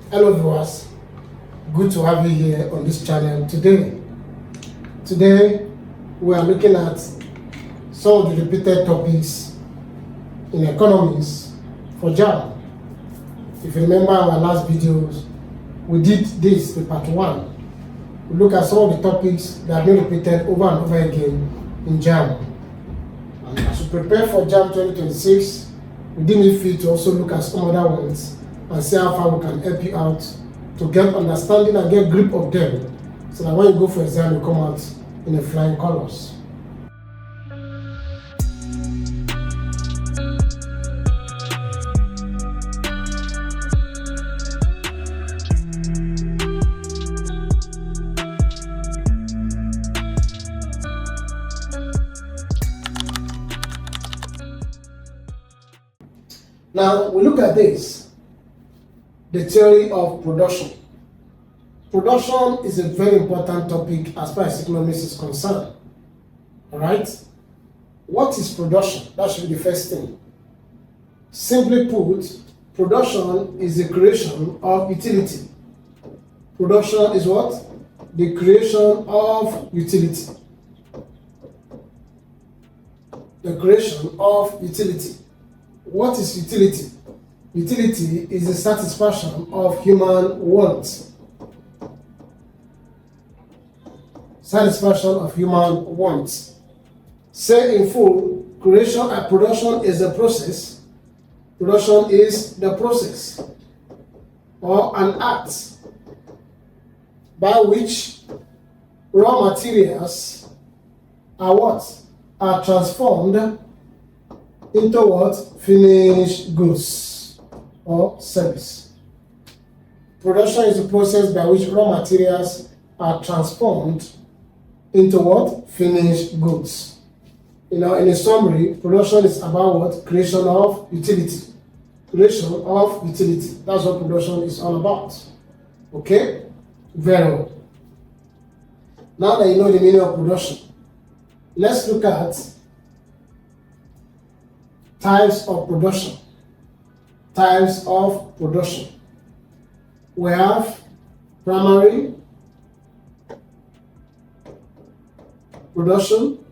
Hello viewers, good to have you here on this channel today. Today we are looking at some of the repeated topics in economics for JAMB. If you remember our last videos, we did this, the part 1. We look at some of the topics that have been repeated over and over again in JAMB. And as we prepare for JAMB 2026, we didn't fit to also look at some other ones and see how far we can help you out to get understanding and get grip of them, so that when you go for exam, you come out in a flying colors. Now we look at this. The theory of production. Production is a very important topic as far as economics is concerned. All right? What is production? That should be the first thing. Simply put, production is the creation of utility. Production is what? The creation of utility. The creation of utility. What is utility? Utility is the satisfaction of human wants. Satisfaction of human wants. Say in full, creation and production is the process. Production is the process or an act by which raw materials are what? Are transformed into what? Finished goods or service. Production is the process by which raw materials are transformed into what? Finished goods. In a summary, production is about what? Creation of utility. Creation of utility. That's what production is all about. Okay? Very well. Now that you know the meaning of production, let's look at types of production. Types of production. We have primary production,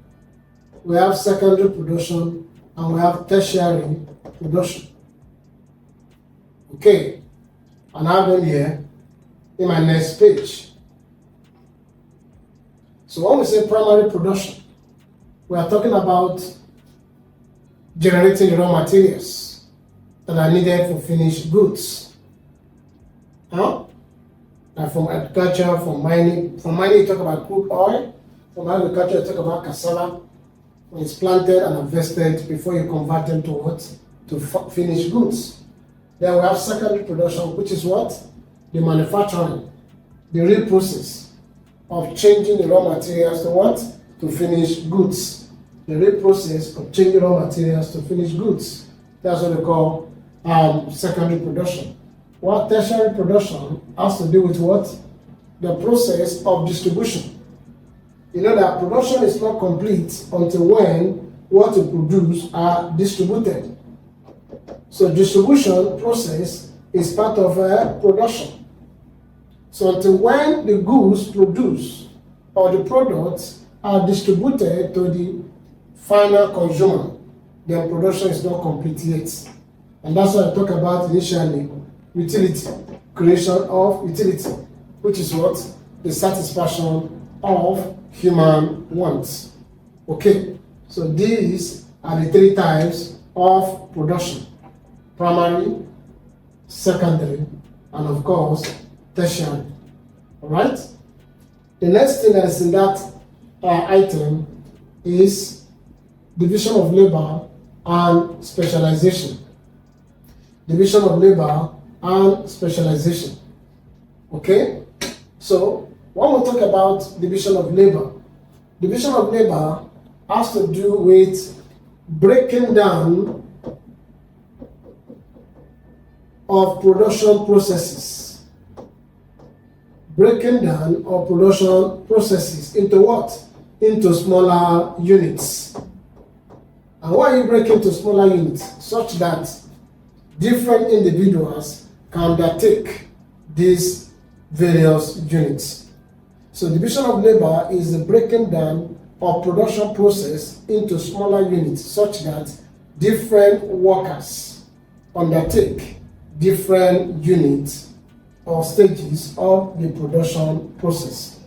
we have secondary production, and we have tertiary production. Okay, and I have them here in my next page. So when we say primary production, we are talking about generating the raw materials that are needed for finished goods. Like from agriculture, from mining. From mining, you talk about crude oil. From agriculture, you talk about cassava. When it's planted and harvested before you convert them to what? To finished goods. Then we have secondary production, which is what? The manufacturing, the real process of changing the raw materials to what? To finished goods. The real process of changing raw materials to finished goods. That's what they call secondary production. What tertiary production has to do with what? The process of distribution. You know that production is not complete until when what you produce are distributed. So distribution process is part of production. So until when the goods produced or the products are distributed to the final consumer, then production is not complete yet. And that's what I talk about initially, utility, creation of utility, which is what? The satisfaction of human wants. Okay, so these are the 3 types of production: primary, secondary, and of course, tertiary. All right? The next thing that is in that item is division of labor and specialization. Division of labor and specialization. Okay? So, when we talk about division of labor has to do with breaking down of production processes. Breaking down of production processes into what? Into smaller units. And why you break into smaller units? Such that different individuals can undertake these various units. So division of labor is the breaking down of production process into smaller units such that different workers undertake different units or stages of the production process.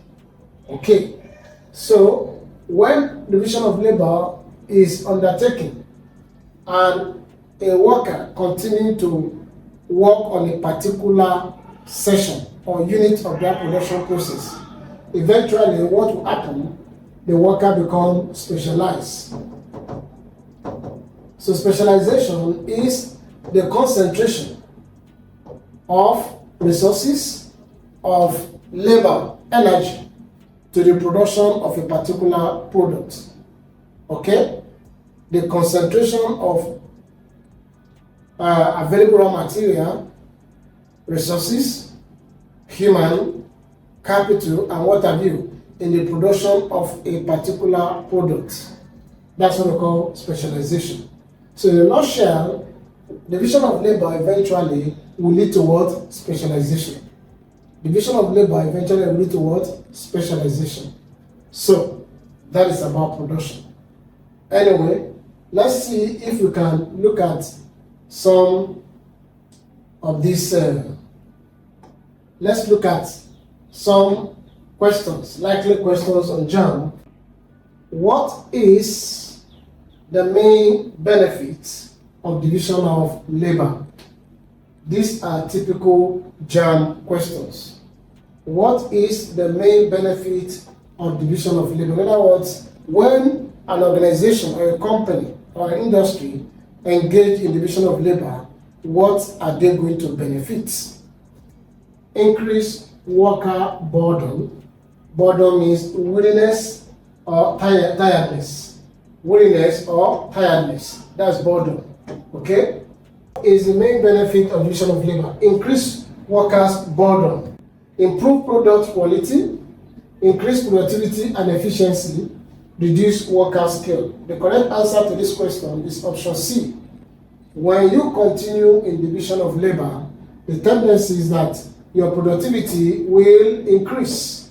Okay, so when division of labor is undertaken and a worker continuing to work on a particular section or unit of that production process, eventually what will happen, the worker becomes specialized. So specialization is the concentration of resources, of labor, energy to the production of a particular product. Okay? The concentration of available raw material, resources, human capital, and what have you in the production of a particular product. That's what we call specialization. So in a nutshell, division of labor eventually will lead to what? Specialization. Division of labor eventually will lead to what? Specialization. So that is about production. Anyway, let's see if we can look at some of these. Let's look at some questions, likely questions on JAMB. What is the main benefit of division of labor? These are typical JAMB questions. What is the main benefit of division of labor? In other words, when an organization or a company or an industry engage in division of labor, what are they going to benefit? Increase worker burden. Burden means weariness or tiredness. Weariness or tiredness. That's burden. Okay? Is the main benefit of division of labor. Increase workers' burden. Improve product quality. Increase productivity and efficiency. Reduce worker skill. The correct answer to this question is option C. When you continue in division of labor, the tendency is that your productivity will increase.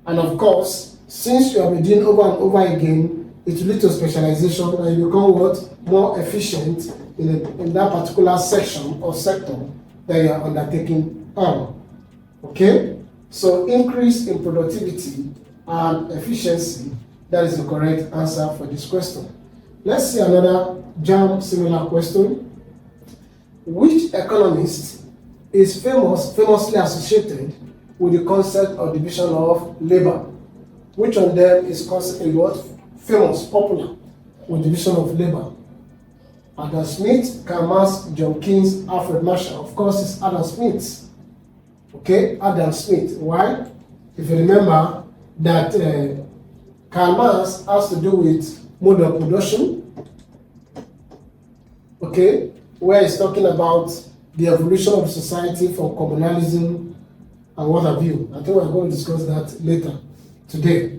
And of course, since you have been doing over and over again, it will lead to specialization and you become what? More efficient in that particular section or sector that you are undertaking on. Okay? So increase in productivity and efficiency, that is the correct answer for this question. Let's see another JAMB similar question. Which economist is famously associated with the concept of division of labor? Which of them is considered what? Famous, popular with division of labor? Adam Smith, Karl Marx, John Keynes, Alfred Marshall. Of course, it's Adam Smith. Okay, Adam Smith. Why? If you remember that Karl Marx has to do with mode of production. Okay, where he's talking about the evolution of society from communalism and what have you. I think we're going to discuss that later today.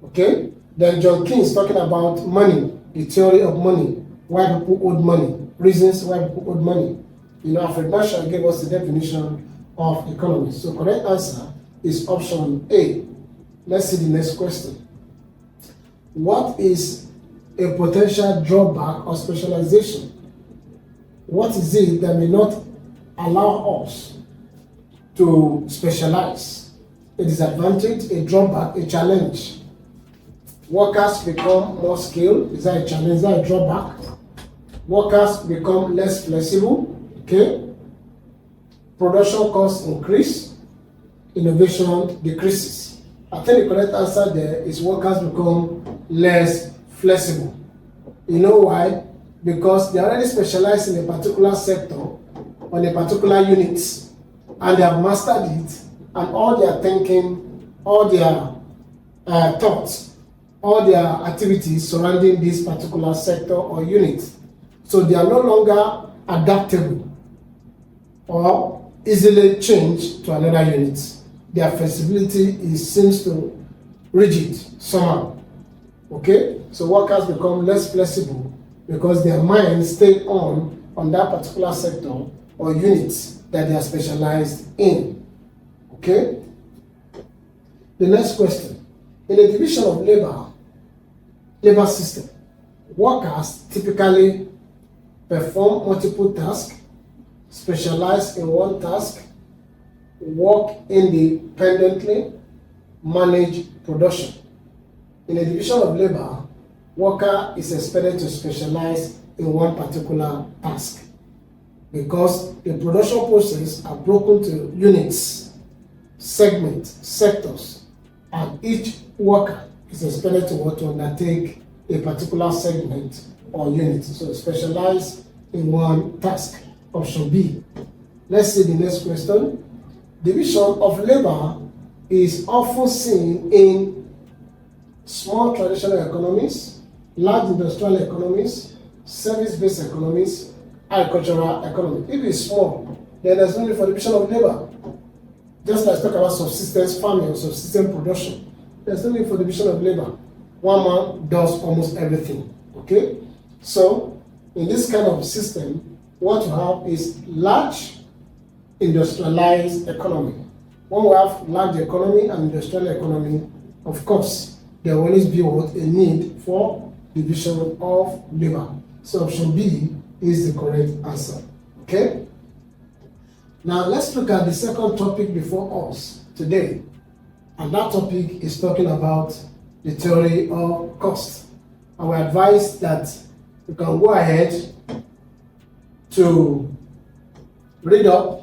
Okay? Then John Keynes is talking about money, the theory of money, why people owed money, reasons why people owed money. You know, Alfred Marshall gave us the definition of economy. So correct answer is option A. Let's see the next question. What is a potential drawback of specialization? What is it that may not allow us to specialize? A disadvantage, a drawback, a challenge. Workers become more skilled. Is that a challenge? Is that a drawback? Workers become less flexible. Okay. Production costs increase. Innovation decreases. I think the correct answer there is workers become less flexible. You know why? Because they are already specialized in a particular sector, on a particular unit, and they have mastered it, and all their thinking, all their thoughts, all their activities surrounding this particular sector or unit. So they are no longer adaptable or easily changed to another unit. Their flexibility seems to rigid somehow. Okay? So workers become less flexible because their mind stay on that particular sector or units that they are specialized in. Okay? The next question. In the division of labor system, workers typically perform multiple tasks, specialize in one task, work independently, manage production. In a division of labor, worker is expected to specialize in one particular task because the production process are broken to units, segments, sectors, and each worker is expected to undertake a particular segment or unit. So specialize in one task. Option B. Let's see the next question. Division of labor is often seen in small traditional economies, large industrial economies, service-based economies, agricultural economy. If it's small, then there's no need for division of labor. Just like talk about subsistence farming or subsistence production, there's no need for division of labor. One man does almost everything. Okay? So, in this kind of system, what you have is large industrialized economy. When we have large economy and industrial economy, of course, there will always be a need for division of labor. So option B is the correct answer. Okay? Now let's look at the second topic before us today. And that topic is talking about the theory of cost. I will advise that you can go ahead to read up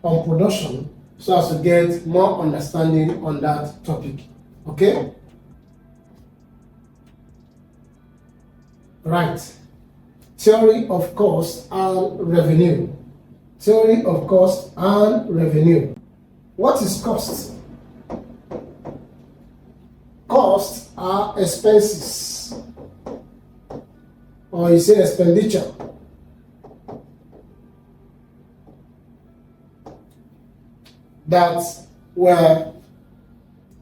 on production so as to get more understanding on that topic. Okay? Right. Theory of cost and revenue. Theory of cost and revenue. What is cost? Costs are expenses, or you say expenditure, that were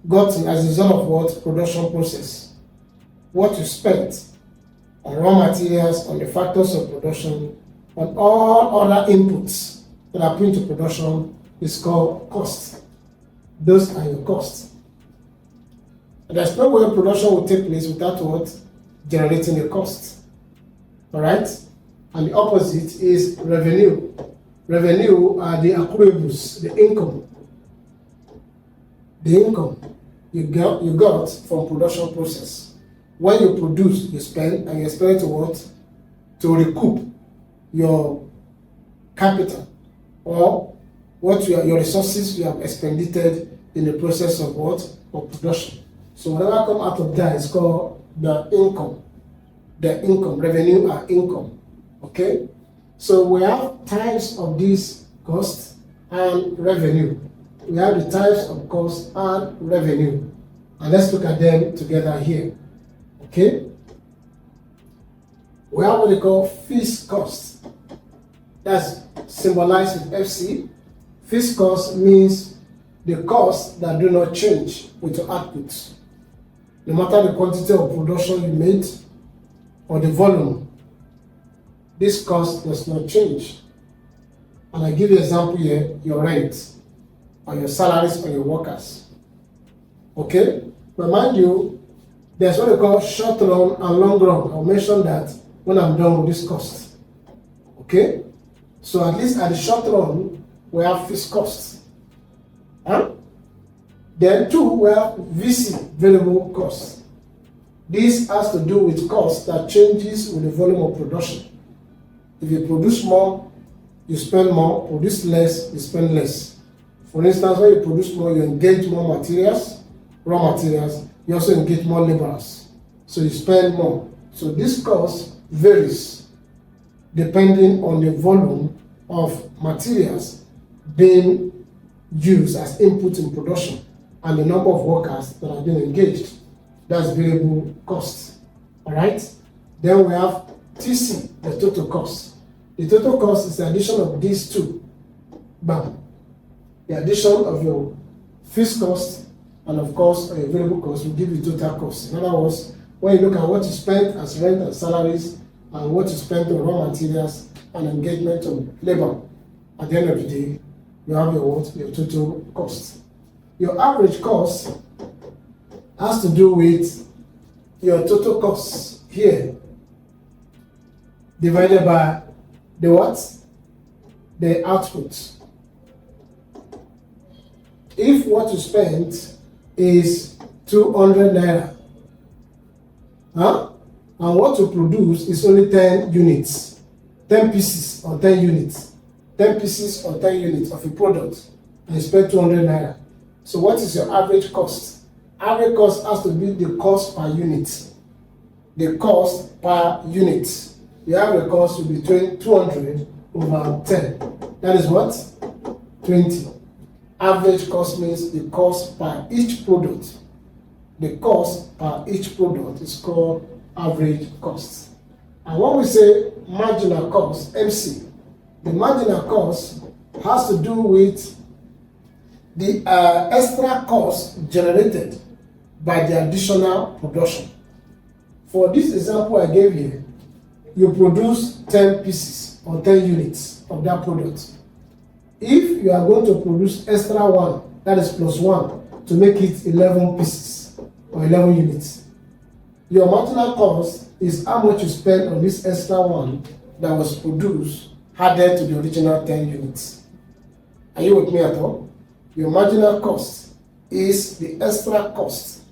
gotten as a result of what? Production process. What you spent on raw materials, on the factors of production, on all other inputs that are put into production is called cost. Those are your costs. And there's no way production will take place without what? Generating a cost. Alright? And the opposite is revenue. Revenue are the accruables, the income. The income you got from production process. When you produce, you spend, and you expect to what? To recoup your capital or what your resources you have expended in the process of what? Of production. So whatever come out of that is called the income. The income, revenue are income. Okay? So we have types of these cost and revenue. We have the types of cost and revenue. And let's look at them together here. Okay? We have what they call fixed cost. That's symbolized with FC. Fixed cost means the costs that do not change with your output. No matter the quantity of production you made or the volume, this cost does not change. And I give you an example here, your rent, or your salaries for your workers. Okay? But mind you, there's what they call short run and long run. I'll mention that when I'm done with this cost. Okay? So at least at the short run, we have fixed costs. Huh? Then two, we have VC, variable costs. This has to do with cost that changes with the volume of production. If you produce more, you spend more. Produce less, you spend less. For instance, when you produce more, you engage more materials, raw materials. You also engage more laborers. So you spend more. So this cost varies depending on the volume of materials being used as input in production and the number of workers that are being engaged. That's variable cost. Alright? Then we have TC, the total cost. The total cost is the addition of these two. Bam. The addition of your fixed cost and of course a variable cost will give you total cost. In other words, when you look at what you spent as rent and salaries and what you spent on raw materials and engagement of labor, at the end of the day, you have your what? Your total cost. Your average cost has to do with your total cost here divided by the what? The output. If what you spent is 200 naira, and what you produce is only 10 units, 10 pieces or 10 units, 10 pieces or 10 units of a product, and you spend 200 naira. So what is your average cost? Average cost has to be the cost per unit. The cost per unit. The average cost will be 200 over 10. That is what? 20. Average cost means the cost per each product. The cost per each product is called average cost. And when we say marginal cost, MC, the marginal cost has to do with the extra cost generated by the additional production. For this example I gave here, you produce 10 pieces or 10 units of that product. If you are going to produce extra one, that is plus one, to make it 11 pieces or 11 units, your marginal cost is how much you spend on this extra one that was produced added to the original 10 units. Are you with me at all? Your marginal cost is the extra cost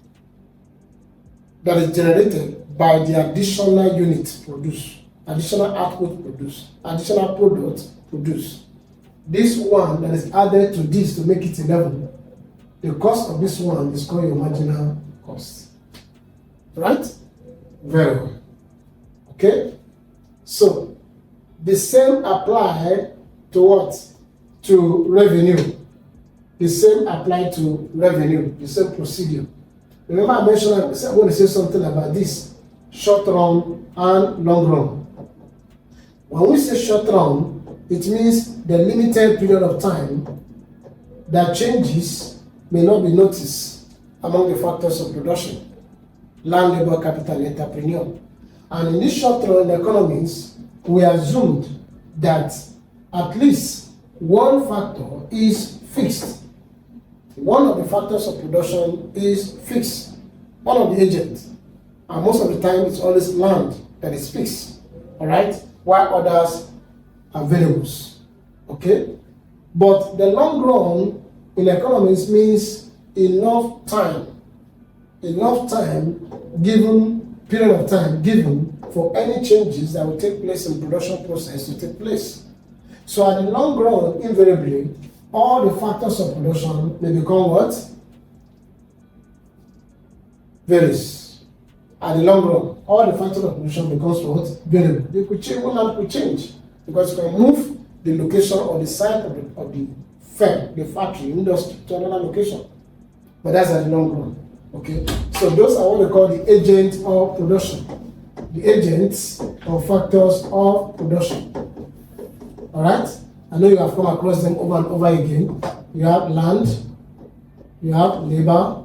that is generated by the additional units produced, additional output produced, additional product produced. This one that is added to this to make it 11, the cost of this one is called your marginal cost. Right? Very well. Okay? So, the same apply to what? To revenue. The same apply to revenue, the same procedure. Remember I mentioned, I'm going to say something about this, short run and long run. When we say short run, it means the limited period of time that changes may not be noticed among the factors of production, land, labor, capital, entrepreneur. And in this short run economies, we assumed that at least one factor is fixed. One of the factors of production is fixed, one of the agents. And most of the time, it's always land that is fixed, all right? While others are variables, okay? But the long run in economics means enough time given, period of time given for any changes that will take place in production process to take place. So at the long run, invariably, all the factors of production may become what? Varies. At the long run, all the factors of production becomes what? Variable. They could change, one could change, because you can move the location or the site of the firm, the factory, industry to another location. But that's at the long run. Okay? So those are what they call the agents of production. The agents or factors of production. Alright? I know you have come across them over and over again. You have land, you have labor,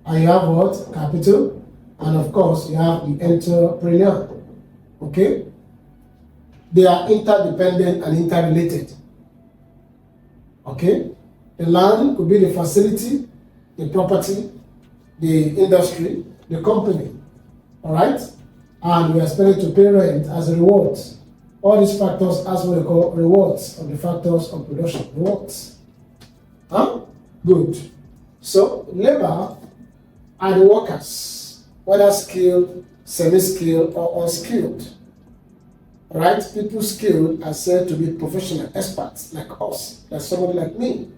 and you have what? Capital, and of course you have the entrepreneur. Okay? They are interdependent and interrelated. Okay? The land could be the facility, the property, the industry, the company. Alright? And we are expected to pay rent as a reward. All these factors as what we call rewards of the factors of production. Rewards. Good. So labor are the workers, whether skilled, semi-skilled, or unskilled. Right? People skilled are said to be professional experts like us, like somebody like me.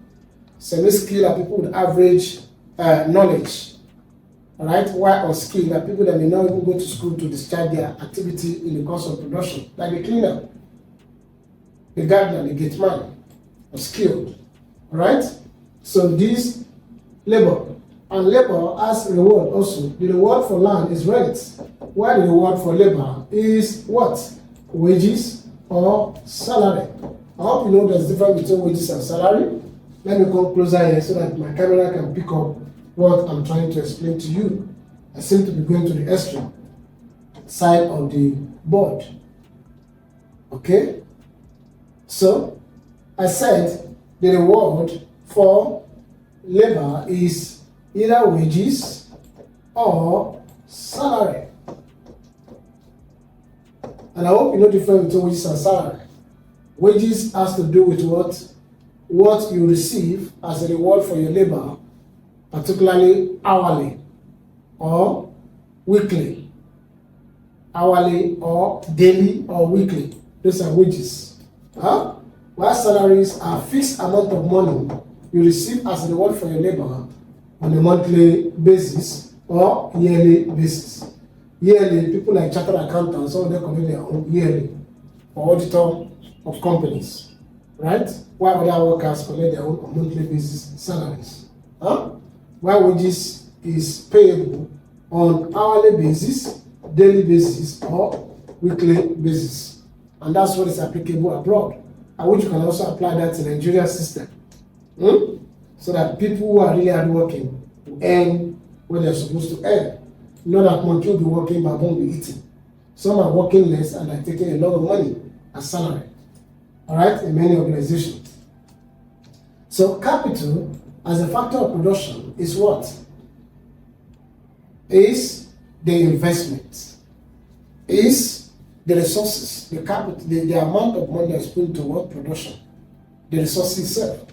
Semi-skilled are people with average knowledge. Right? While unskilled are people that may not even go to school to discharge their activity in the course of production, like the cleaner, the gardener, the gate man, are skilled. Right? So these labor, and labor has reward also. The reward for land is rent, while the reward for labor is what? Wages or salary. I hope you know there's a difference between wages and salary. Let me come closer here so that my camera can pick up what I'm trying to explain to you. I seem to be going to the extreme side of the board. Okay? So, I said the reward for labor is either wages or salary. And I hope you know the difference between wages and salary. Wages has to do with what you receive as a reward for your labor, particularly hourly or weekly. Hourly or daily or weekly. Those are wages. While salaries are fixed amount of money you receive as a reward for your labor on a monthly basis or yearly basis. Yearly, people like chartered accountants, some of them collect their own yearly, or auditor of companies, right? While other workers collect their own on monthly basis salaries. While wages is payable on hourly basis, daily basis, or weekly basis. And that's what is applicable abroad, and which you can also apply that to the Nigerian system. So that people who are really hardworking will earn what they're supposed to earn. Not that much will be working but won't be eating. Some are working less and are taking a lot of money as salary. Alright, in many organizations. So capital as a factor of production is what? Is the investment. Is the resources, the capital, the amount of money that's put toward production. The resources itself.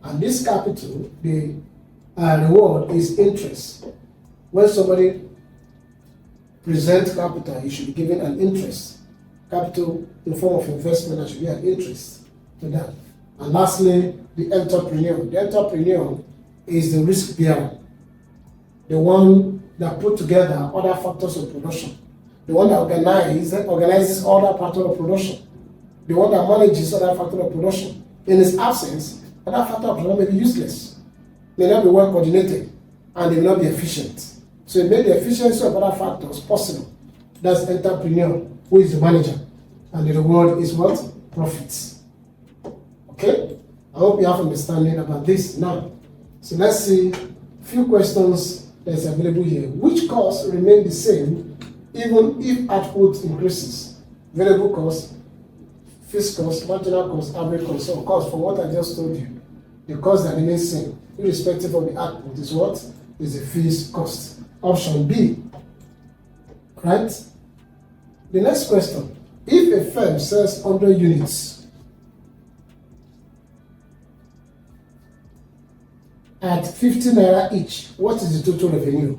And this capital, the reward is interest. When somebody presents capital, he should be given an interest. Capital in form of investment, there should be an interest to that. And lastly, the entrepreneur. The entrepreneur is the risk bearer, the one that put together other factors of production, the one that organizes other factors of production, the one that manages other factors of production. In his absence, other factors of production may be useless, may not be well coordinated, and they may not be efficient. So it made the efficiency of other factors possible. That's the entrepreneur, who is the manager. And the reward is what? Profits. Okay? I hope you have understanding about this now. So let's see a few questions that's available here. Which costs remain the same even if output increases? Variable cost, fixed cost, marginal cost, average cost. So of course, from what I just told you, the cost that remains same, irrespective of the output, is what? Is a fixed cost. Option B. Right? The next question. If a firm sells 100 units at 50 naira each, what is the total revenue?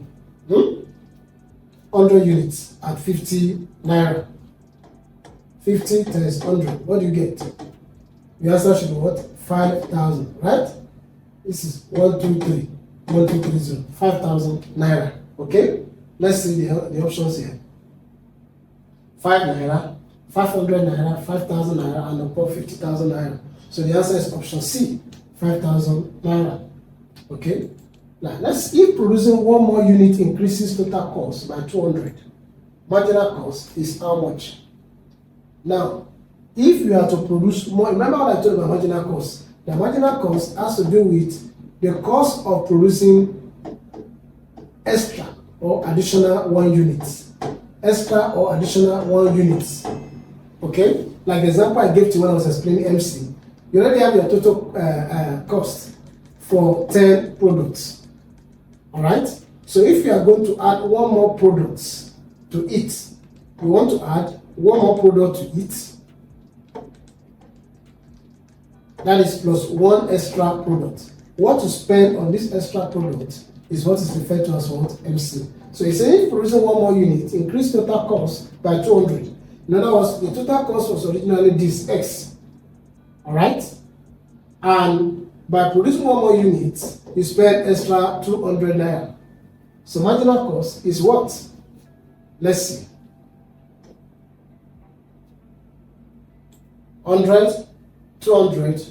100 units at 50 naira. 50 times 100. What do you get? The answer should be what? 5,000, right? This is 1, 2, 3. 1, 2, 3, 0. 5,000 naira. Okay? Let's see the options here. 5 naira, 500 naira, 5,000 naira, and above 50,000 naira. So the answer is option C, 5,000 naira. Okay? Now, if producing one more unit increases total cost by 200, marginal cost is how much? Now, if you are to produce more, remember what I told you about marginal cost? The marginal cost has to do with the cost of producing extra or additional 1 unit. Extra or additional 1 unit. Okay? Like the example I gave to you when I was explaining MC. You already have your total cost for 10 products. Alright? So if you are going to add 1 more product to it, you want to add 1 more product to it, that is plus 1 extra product. What to spend on this extra product is what is referred to as what? MC. So you say if producing 1 more unit, increase total cost by 200. In other words, the total cost was originally this X. Alright? And by producing 1 more unit, you spend extra 200 naira. So marginal cost is what? Let's see. 100, 200,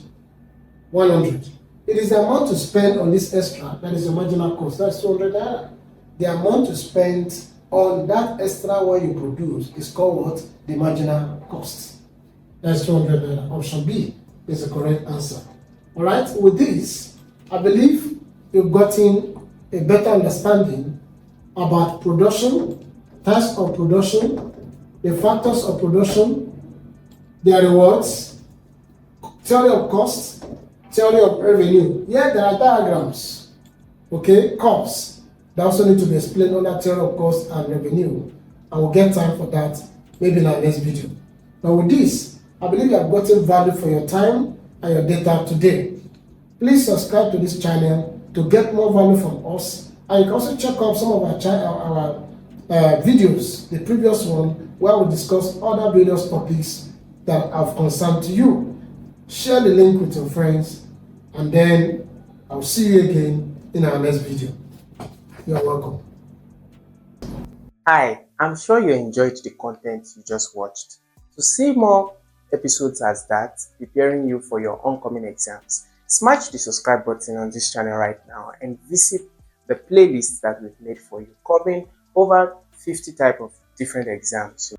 100. It is the amount to spend on this extra that is the marginal cost. That's 200 naira. The amount to spend on that extra one you produce is called what? The marginal cost. That's 200 naira. Option B is the correct answer. Alright, with this, I believe you've gotten a better understanding about production, types of production, the factors of production, their rewards, theory of cost, theory of revenue. Here there are diagrams, okay, curves that also need to be explained under theory of cost and revenue. And we'll get time for that maybe in our next video. But with this, I believe you have gotten value for your time and your data today. Please subscribe to this channel to get more value from us. And you can also check out some of our videos, the previous one, where we discuss other various topics that have concerned to you. Share the link with your friends, and then I'll see you again in our next video. You're welcome. Hi, I'm sure you enjoyed the content you just watched. To see more episodes as that, preparing you for your oncoming exams, smash the subscribe button on this channel right now and visit the playlist that we've made for you, covering over 50 types of different exams.